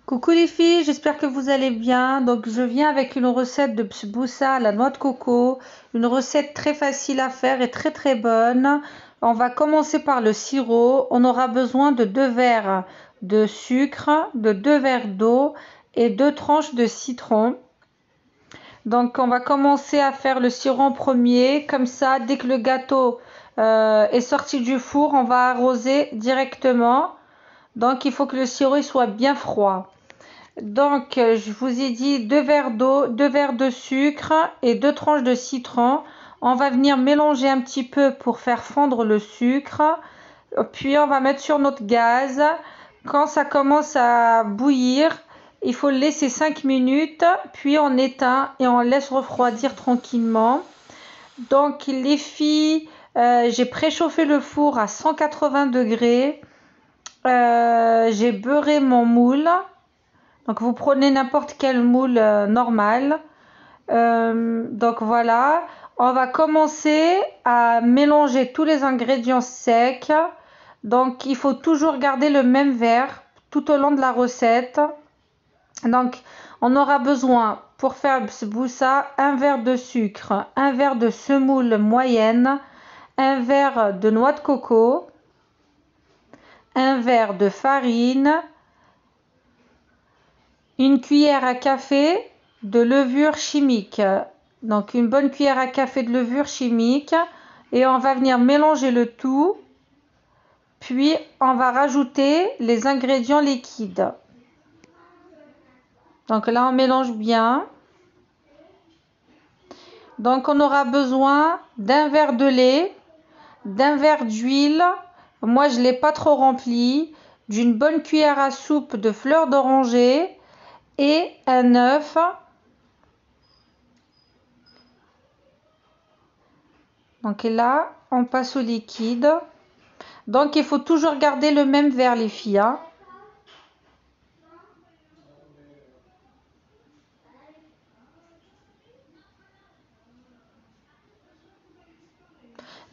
Coucou les filles, j'espère que vous allez bien. Donc je viens avec une recette de psboussa à la noix de coco, une recette très facile à faire et très bonne. On va commencer par le sirop. On aura besoin de 2 verres de sucre, de 2 verres d'eau et 2 tranches de citron. Donc on va commencer à faire le sirop en premier, comme ça dès que le gâteau est sorti du four, on va arroser directement. Donc il faut que le sirop soit bien froid. Donc, je vous ai dit 2 verres d'eau, 2 verres de sucre et 2 tranches de citron. On va venir mélanger un petit peu pour faire fondre le sucre. Puis, on va mettre sur notre gaz. Quand ça commence à bouillir, il faut le laisser 5 minutes. Puis, on éteint et on laisse refroidir tranquillement. Donc, les filles, j'ai préchauffé le four à 180 degrés. J'ai beurré mon moule. Donc vous prenez n'importe quel moule normal. Donc voilà, on va commencer à mélanger tous les ingrédients secs. Donc il faut toujours garder le même verre tout au long de la recette. Donc on aura besoin pour faire le psboussa 1 verre de sucre, 1 verre de semoule moyenne, 1 verre de noix de coco, 1 verre de farine, une cuillère à café de levure chimique. Donc une bonne cuillère à café de levure chimique. Et on va venir mélanger le tout. Puis on va rajouter les ingrédients liquides. Donc là on mélange bien. Donc on aura besoin d'un verre de lait, d'un verre d'huile. Moi je ne l'ai pas trop rempli. D'une bonne cuillère à soupe de fleur d'oranger. Et un œuf. Donc là, on passe au liquide. Donc il faut toujours garder le même verre les filles.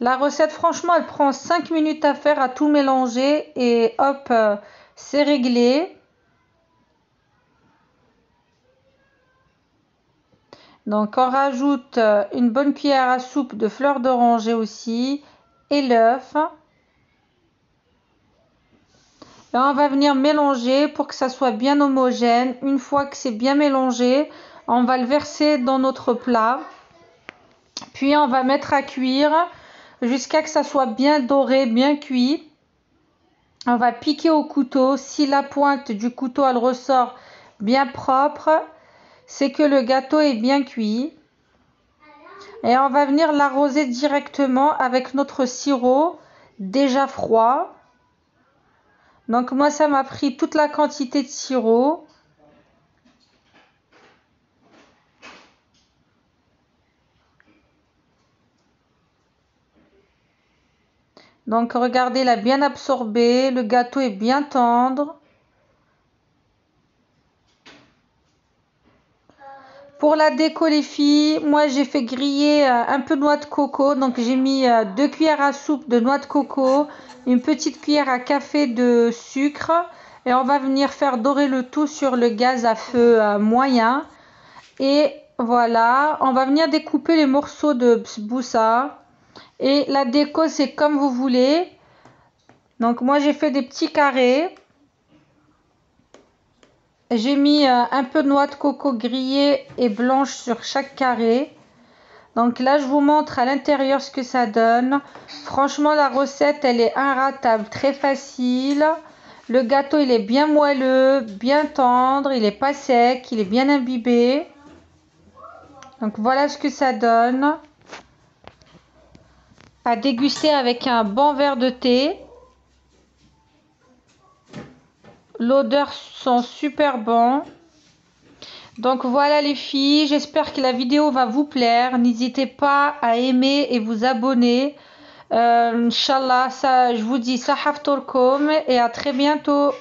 La recette, franchement, elle prend 5 minutes à faire, à tout mélanger. Et hop, c'est réglé. Donc on rajoute une bonne cuillère à soupe de fleur d'oranger aussi. Et l'œuf. Et on va venir mélanger pour que ça soit bien homogène. Une fois que c'est bien mélangé, on va le verser dans notre plat. Puis on va mettre à cuire jusqu'à que ça soit bien doré, bien cuit. On va piquer au couteau. Si la pointe du couteau elle ressort bien propre, c'est que le gâteau est bien cuit. Et on va venir l'arroser directement avec notre sirop déjà froid. Donc moi ça m'a pris toute la quantité de sirop. Donc regardez, il a bien absorbé, le gâteau est bien tendre. Pour la déco les filles, moi j'ai fait griller un peu de noix de coco. Donc j'ai mis 2 cuillères à soupe de noix de coco, une petite cuillère à café de sucre. Et on va venir faire dorer le tout sur le gaz à feu moyen. Et voilà, on va venir découper les morceaux de psboussa. Et la déco c'est comme vous voulez. Donc moi j'ai fait des petits carrés. J'ai mis un peu de noix de coco grillée et blanche sur chaque carré. Donc là je vous montre à l'intérieur ce que ça donne. Franchement la recette elle est inratable, très facile. Le gâteau il est bien moelleux, bien tendre, il n'est pas sec, il est bien imbibé. Donc voilà ce que ça donne. À déguster avec un bon verre de thé. L'odeur sent super bon. Donc voilà les filles, j'espère que la vidéo va vous plaire. N'hésitez pas à aimer et vous abonner. Inch'Allah, ça, je vous dis sahaf tourkoum et à très bientôt.